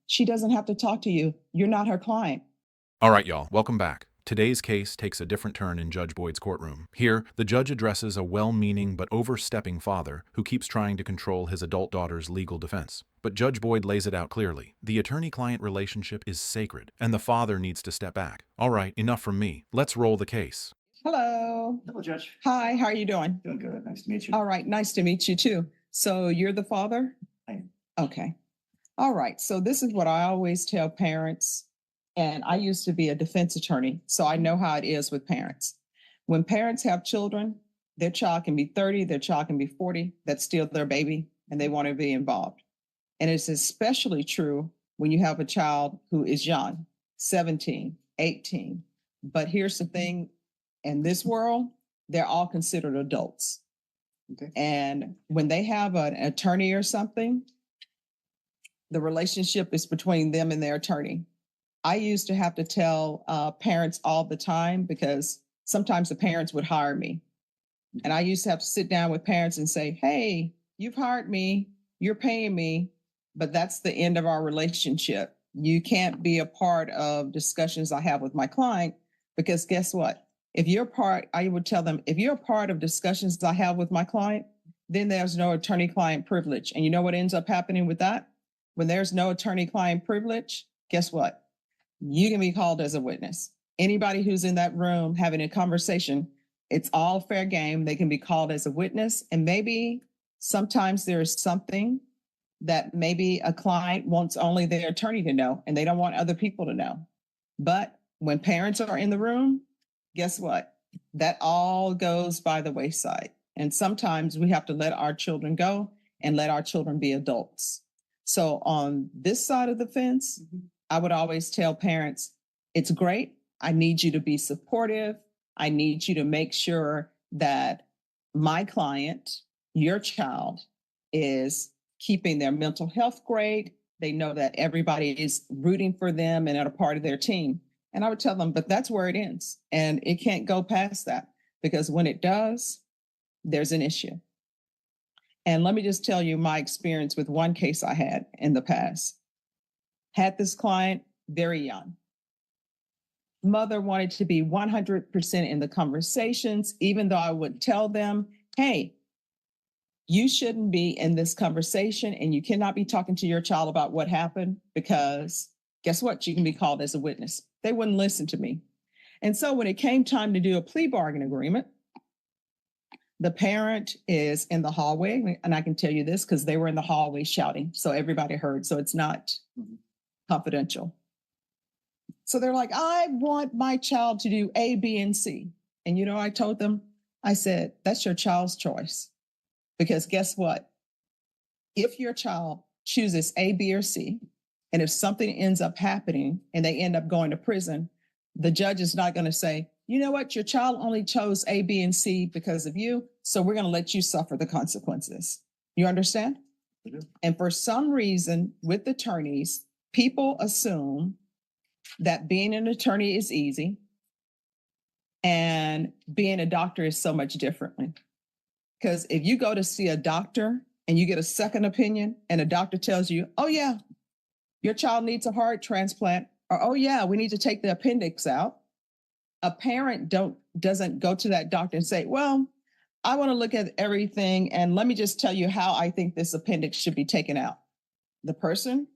She doesn't have to talk to you. You're not her client. All right, y'all, welcome back. Today's case takes a different turn in Judge Boyd's courtroom. Here, the judge addresses a well-meaning but overstepping father who keeps trying to control his adult daughter's legal defense. But Judge Boyd lays it out clearly. The attorney-client relationship is sacred, and the father needs to step back. All right, enough from me. Let's roll the case. Hello. Hello, Judge. Hi, how are you doing? Doing good. Nice to meet you. All right, nice to meet you too. So you're the father? I am. Okay. All right. So this is what I always tell parents. And I used to be a defense attorney, so I know how it is with parents. When parents have children, their child can be 30, their child can be 40, that's still their baby, and they want to be involved. And it's especially true when you have a child who is young, 17, 18. But here's the thing, in this world, they're all considered adults. Okay. And when they have an attorney or something, the relationship is between them and their attorney. I used to have to tell parents all the time because sometimes the parents would hire me. And I used to have to sit down with parents and say, hey, you've hired me, you're paying me, but that's the end of our relationship. You can't be a part of discussions I have with my client because guess what? I would tell them, if you're a part of discussions I have with my client, then there's no attorney-client privilege. And you know what ends up happening with that? When there's no attorney-client privilege, guess what? You can be called as a witness. Anybody who's in that room having a conversation, it's all fair game. They can be called as a witness. And maybe sometimes there is something that maybe a client wants only their attorney to know, and they don't want other people to know. But when parents are in the room, guess what? That all goes by the wayside. And sometimes we have to let our children go and let our children be adults. So on this side of the fence, I would always tell parents, it's great. I need you to be supportive. I need you to make sure that my client, your child, is keeping their mental health great. They know that everybody is rooting for them and are a part of their team. And I would tell them, but that's where it ends. And it can't go past that because when it does, there's an issue. And let me just tell you my experience with one case I had in the past. Had this client very young. Mother wanted to be 100% in the conversations, even though I would tell them, hey, you shouldn't be in this conversation and you cannot be talking to your child about what happened because guess what? You can be called as a witness. They wouldn't listen to me. And so when it came time to do a plea bargain agreement, the parent is in the hallway, and I can tell you this because they were in the hallway shouting, so everybody heard, so it's not confidential. So they're like, I want my child to do A, B, and C. And you know, I told them, I said, that's your child's choice. Because guess what? If your child chooses A, B, or C, and if something ends up happening and they end up going to prison, the judge is not going to say, you know what, your child only chose A, B, and C because of you, so we're going to let you suffer the consequences. You understand? Mm-hmm. And for some reason, with attorneys, people assume that being an attorney is easy and being a doctor is so much differently. Because if you go to see a doctor and you get a second opinion and a doctor tells you, oh yeah, your child needs a heart transplant, or oh yeah, we need to take the appendix out. A parent doesn't go to that doctor and say, well, I want to look at everything and let me just tell you how I think this appendix should be taken out. The person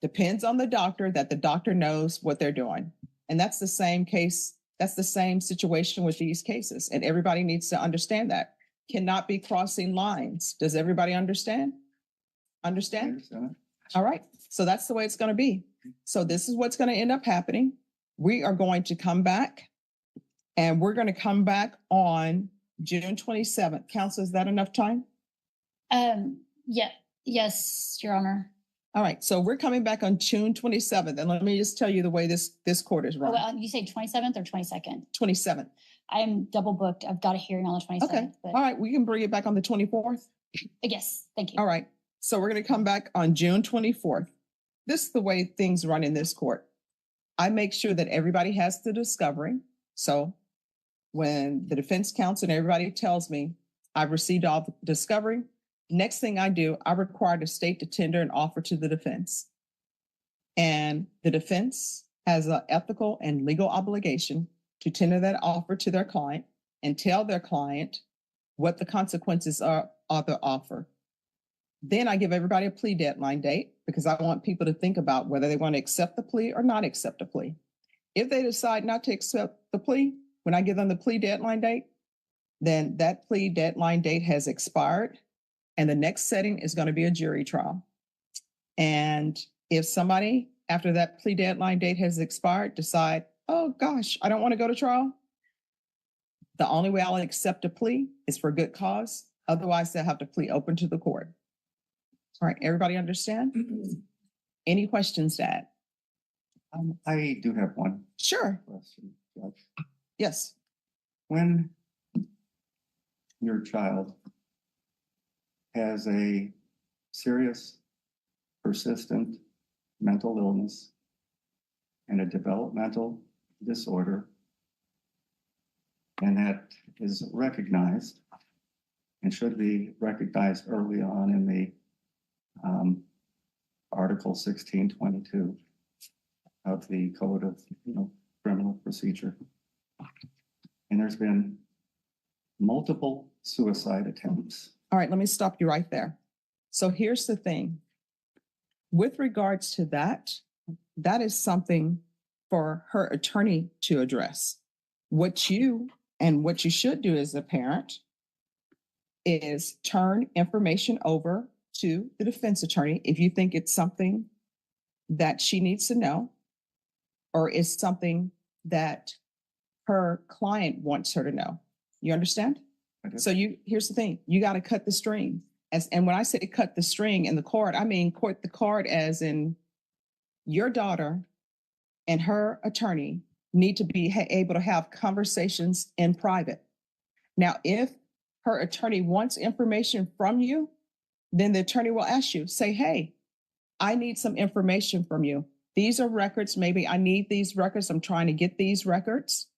depends on the doctor, that the doctor knows what they're doing. And that's the same case. That's the same situation with these cases. And everybody needs to understand that. Cannot be crossing lines. Does everybody understand? Understand? All right. So that's the way it's going to be. So this is what's going to end up happening. We are going to come back and we're going to come back on June 27th. Counsel, is that enough time? Yeah. Yes, Your Honor. All right, so we're coming back on June 27th, and let me just tell you the way this court is run. Oh, you say 27th or 22nd? 27th. I am double booked. I've got a hearing on the 27th. Okay, but... all right, we can bring it back on the 24th. Yes, thank you. All right, so we're going to come back on June 24th. This is the way things run in this court. I make sure that everybody has the discovery. So when the defense counsel and everybody tells me I've received all the discovery, next thing I do, I require the state to tender an offer to the defense. And the defense has an ethical and legal obligation to tender that offer to their client and tell their client what the consequences are of the offer. Then I give everybody a plea deadline date because I want people to think about whether they want to accept the plea or not accept the plea. If they decide not to accept the plea, when I give them the plea deadline date, then that plea deadline date has expired and the next setting is going to be a jury trial. And if somebody after that plea deadline date has expired decide, oh gosh, I don't want to go to trial, the only way I'll accept a plea is for good cause. Otherwise, they'll have to plea open to the court. All right, everybody understand? Any questions, Dad? I do have one Sure. question, Judge. Yes. When your child has a serious, persistent mental illness and a developmental disorder, and that is recognized and should be recognized early on in the Article 1622 of the Code of Criminal Procedure. And there's been multiple suicide attempts. All right, let me stop you right there. So here's the thing. With regards to that, that is something for her attorney to address. What you should do as a parent is turn information over to the defense attorney if you think it's something that she needs to know or is something that her client wants her to know. You understand? So here's the thing. You got to cut the string. And when I say cut the string in the court, I mean cut the cord as in your daughter and her attorney need to be able to have conversations in private. Now, if her attorney wants information from you, then the attorney will ask you, say, hey, I need some information from you. These are records. Maybe I need these records. I'm trying to get these records.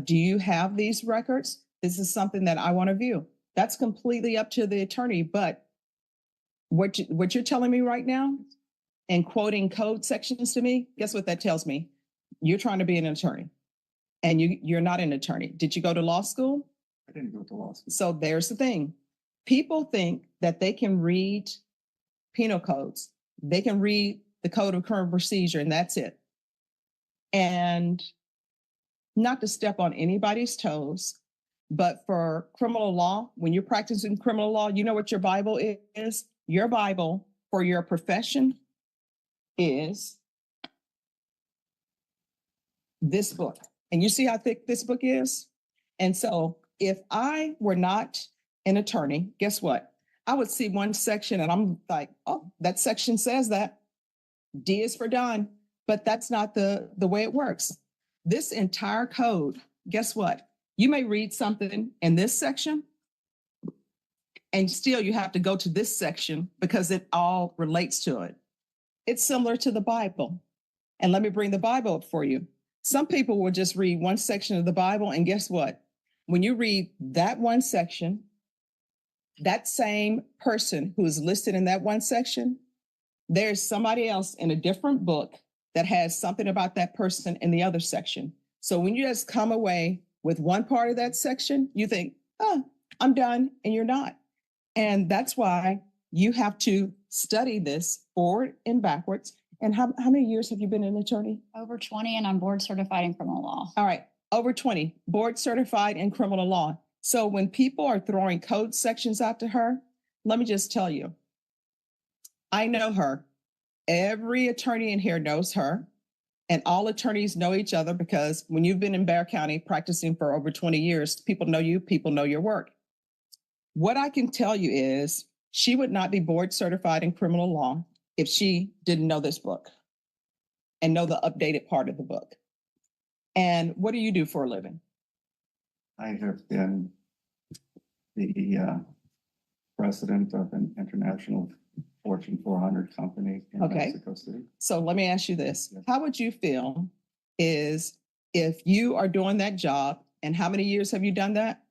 Do you have these records? This is something that I want to view. That's completely up to the attorney. But what you're telling me right now and quoting code sections to me, guess what that tells me? You're trying to be an attorney and you're not an attorney. Did you go to law school? I didn't go to law school. So there's the thing. People think that they can read penal codes. They can read the Code of Criminal Procedure and that's it. And not to step on anybody's toes, but for criminal law, when you're practicing criminal law, you know what your Bible is? Your Bible for your profession is this book. And you see how thick this book is? And so if I were not an attorney, guess what? I would see one section and I'm like, oh, that section says that. D is for done. But that's not the way it works. This entire code, guess what? You may read something in this section and still you have to go to this section because it all relates to it. It's similar to the Bible. And let me bring the Bible up for you. Some people will just read one section of the Bible and guess what? When you read that one section, that same person who is listed in that one section, there's somebody else in a different book that has something about that person in the other section. So when you just come away with one part of that section, you think, oh, I'm done, and you're not. And that's why you have to study this forward and backwards. And how many years have you been an attorney? Over 20, and I'm board certified in criminal law. All right, over 20, board certified in criminal law. So when people are throwing code sections out to her, let me just tell you, I know her. Every attorney in here knows her, and all attorneys know each other because when you've been in Bear County practicing for over 20 years, people know you, people know your work. What I can tell you is she would not be board certified in criminal law if she didn't know this book and know the updated part of the book. And what do you do for a living? I have been the president of an international Fortune 400 company in Mexico City. So let me ask you this. Yes. How would you feel is if you are doing that job, and how many years have you done that?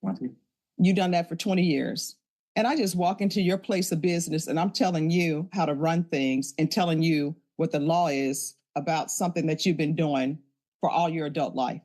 20. You've done that for 20 years. and I just walk into your place of business and I'm telling you how to run things and telling you what the law is about something that you've been doing for all your adult life.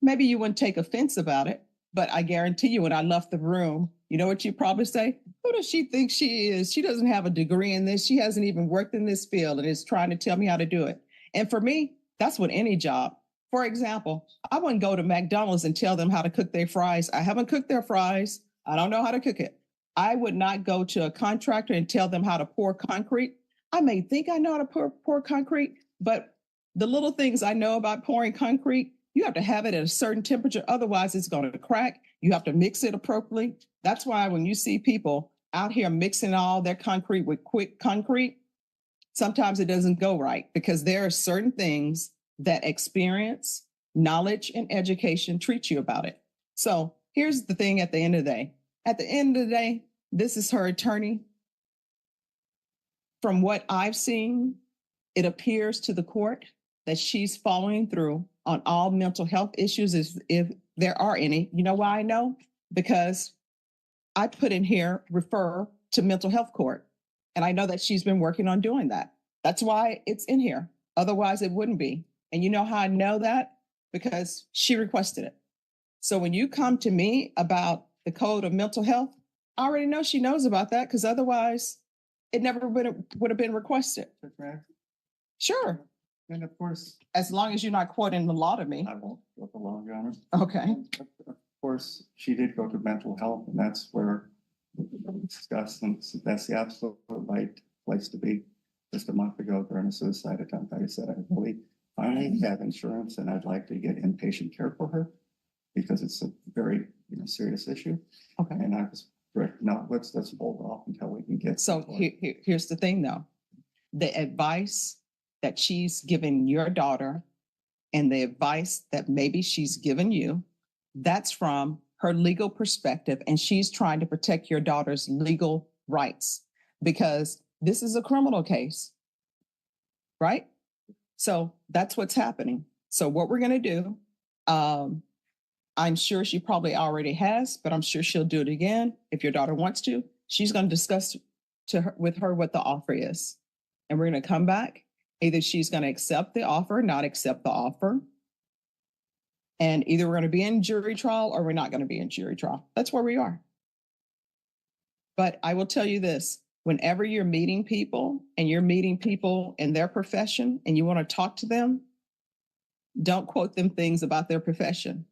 Maybe you wouldn't take offense about it, but I guarantee you when I left the room, you know what you probably say? Who does she think she is? She doesn't have a degree in this. She hasn't even worked in this field and is trying to tell me how to do it. And for me, that's with any job. For example, I wouldn't go to McDonald's and tell them how to cook their fries. I haven't cooked their fries. I don't know how to cook it. I would not go to a contractor and tell them how to pour concrete. I may think I know how to pour concrete, but the little things I know about pouring concrete, you have to have it at a certain temperature. Otherwise, it's going to crack. You have to mix it appropriately. That's why when you see people out here mixing all their concrete with quick concrete, sometimes it doesn't go right because there are certain things that experience, knowledge, and education treat you about it. So here's the thing at the end of the day. At the end of the day, this is her attorney. From what I've seen, it appears to the court that she's following through on all mental health issues if there are any. You know why I know? Because I put in here, refer to mental health court. And I know that she's been working on doing that. That's why it's in here. Otherwise, it wouldn't be. And you know how I know that? Because she requested it. So when you come to me about the code of mental health, I already know she knows about that because otherwise it never would have been requested. Sure. And of course, As long as you're not quoting the law to me. I won't go the law, Your Honor. Okay. Of course, she did go to mental health, and that's where we discussed, and that's the absolute right place to be. Just a month ago during a suicide attempt, I said, I really finally have insurance and I'd like to get inpatient care for her because it's a very serious issue. Okay. And I was correct. No, let's hold off until we can get. So here's the thing though. The advice that she's given your daughter and the advice that maybe she's given you, that's from her legal perspective. And she's trying to protect your daughter's legal rights because this is a criminal case, right? So that's what's happening. So what we're going to do, I'm sure she probably already has, but I'm sure she'll do it again. If your daughter wants to, she's going to discuss with her what the offer is. And we're going to come back. Either she's going to accept the offer, not accept the offer. And either we're going to be in jury trial or we're not going to be in jury trial. That's where we are. But I will tell you this, whenever you're meeting people and you're meeting people in their profession and you want to talk to them, don't quote them things about their profession.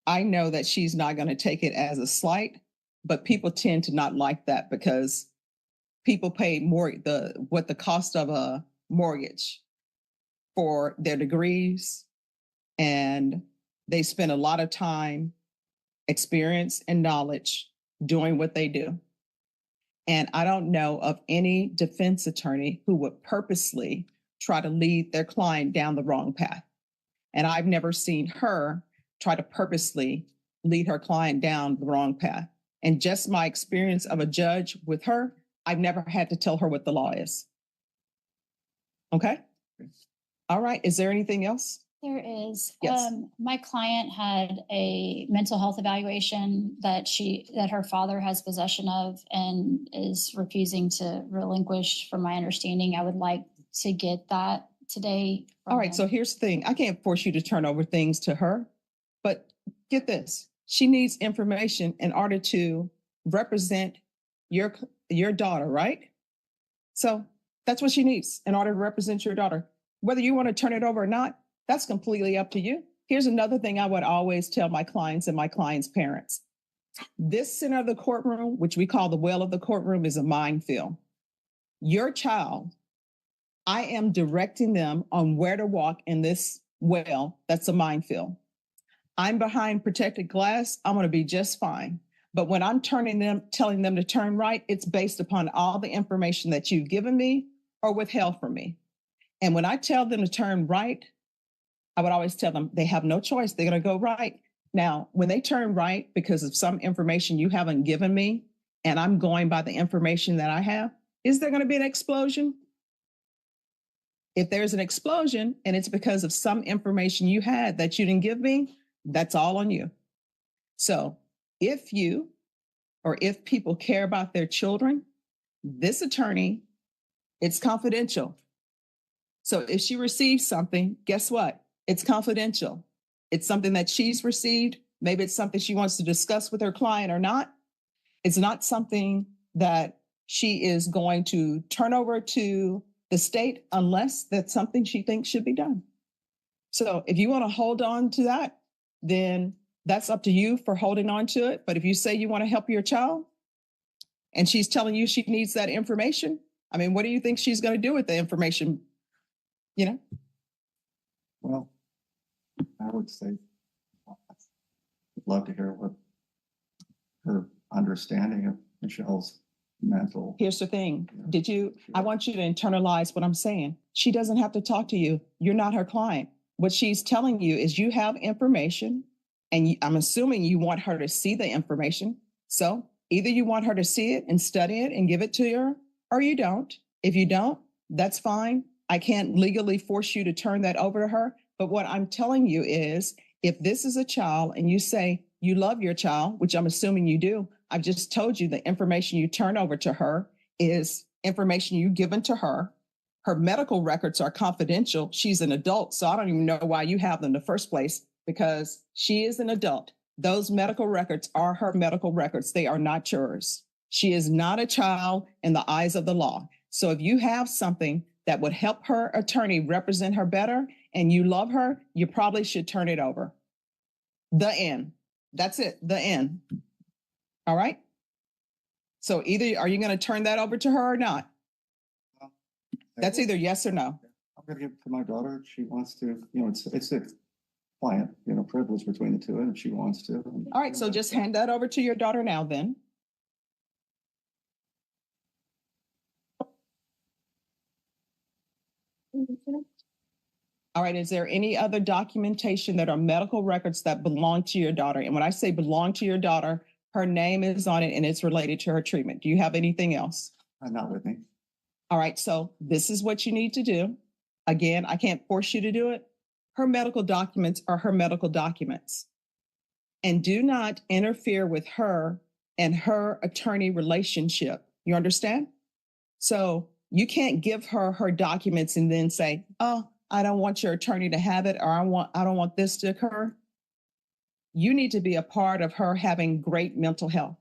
I know that she's not going to take it as a slight, but people tend to not like that because people pay more what the cost of a mortgage for their degrees, and they spend a lot of time, experience, and knowledge doing what they do. And I don't know of any defense attorney who would purposely try to lead their client down the wrong path. And I've never seen her try to purposely lead her client down the wrong path. And just my experience of a judge with her, I've never had to tell her what the law is. Okay? All right. Is there anything else? There is. Yes. My client had a mental health evaluation that her father has possession of and is refusing to relinquish, from my understanding. I would like to get that today. All right. So here's the thing. I can't force you to turn over things to her, but get this. She needs information in order to represent your daughter, right? So that's what she needs in order to represent your daughter. Whether you want to turn it over or not, that's completely up to you. Here's another thing I would always tell my clients and my clients' parents. This center of the courtroom, which we call the well of the courtroom, is a minefield. Your child, I am directing them on where to walk in this well. That's a minefield. I'm behind protected glass. I'm going to be just fine. But when I'm telling them to turn right, it's based upon all the information that you've given me or withheld from me. And when I tell them to turn right, I would always tell them they have no choice. They're going to go right. Now, when they turn right because of some information you haven't given me, and I'm going by the information that I have, is there going to be an explosion? If there's an explosion and it's because of some information you had that you didn't give me, that's all on you. So if you or if people care about their children, this attorney, it's confidential. So if she receives something, guess what? It's confidential. It's something that she's received. Maybe it's something she wants to discuss with her client or not. It's not something that she is going to turn over to the state unless that's something she thinks should be done. So if you want to hold on to that, then that's up to you for holding on to it. But if you say you want to help your child and she's telling you she needs that information, I mean, what do you think she's going to do with the information? You know? Well, I would say, I'd love to hear what her understanding of Michelle's mental. Here's the thing. I want you to internalize what I'm saying. She doesn't have to talk to you. You're not her client. What she's telling you is you have information, and I'm assuming you want her to see the information. So either you want her to see it and study it and give it to her, or you don't. If you don't, that's fine. I can't legally force you to turn that over to her. But what I'm telling you is, if this is a child and you say you love your child, which I'm assuming you do, I've just told you the information you turn over to her is information you've given to her. Her medical records are confidential. She's an adult, so I don't even know why you have them in the first place, because she is an adult. Those medical records are her medical records. They are not yours. She is not a child in the eyes of the law. So if you have something that would help her attorney represent her better and you love her, you probably should turn it over. The end. That's it. The end. All right. So either are you going to turn that over to her or not? That's either yes or no. I'm going to give it to my daughter. If she wants to, it's a client, privilege between the two, and if she wants to. All right. So just hand that over to your daughter now then. All right. Is there any other documentation that are medical records that belong to your daughter? And when I say belong to your daughter, her name is on it and it's related to her treatment. Do you have anything else? Not with me. All right. So this is what you need to do. Again, I can't force you to do it. Her medical documents are her medical documents. And do not interfere with her and her attorney relationship. You understand? So you can't give her her documents and then say, oh, I don't want your attorney to have it, or I don't want this to occur. You need to be a part of her having great mental health.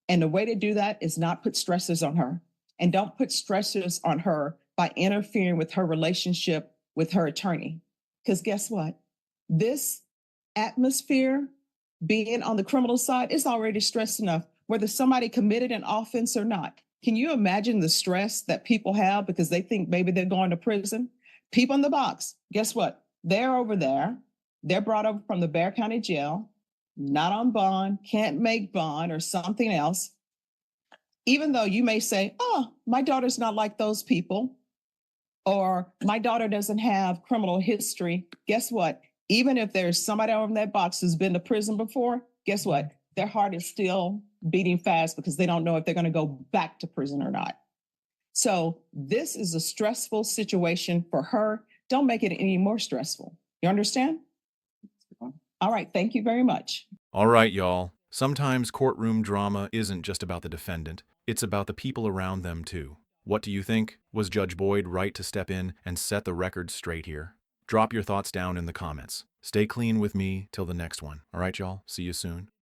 And the way to do that is not put stressors on her. And don't put stressors on her by interfering with her relationship with her attorney. Because guess what? This atmosphere, being on the criminal side, is already stressed enough, whether somebody committed an offense or not. Can you imagine the stress that people have because they think maybe they're going to prison? People in the box, guess what? They're over there. They're brought over from the Bexar County Jail, not on bond, can't make bond or something else. Even though you may say, oh, my daughter's not like those people, or my daughter doesn't have criminal history. Guess what? Even if there's somebody over in that box who's been to prison before, guess what? Their heart is still beating fast because they don't know if they're going to go back to prison or not. So this is a stressful situation for her. Don't make it any more stressful. You understand? All right. Thank you very much. All right, y'all. Sometimes courtroom drama isn't just about the defendant. It's about the people around them, too. What do you think? Was Judge Boyd right to step in and set the record straight here? Drop your thoughts down in the comments. Stay clean with me till the next one. All right, y'all? See you soon.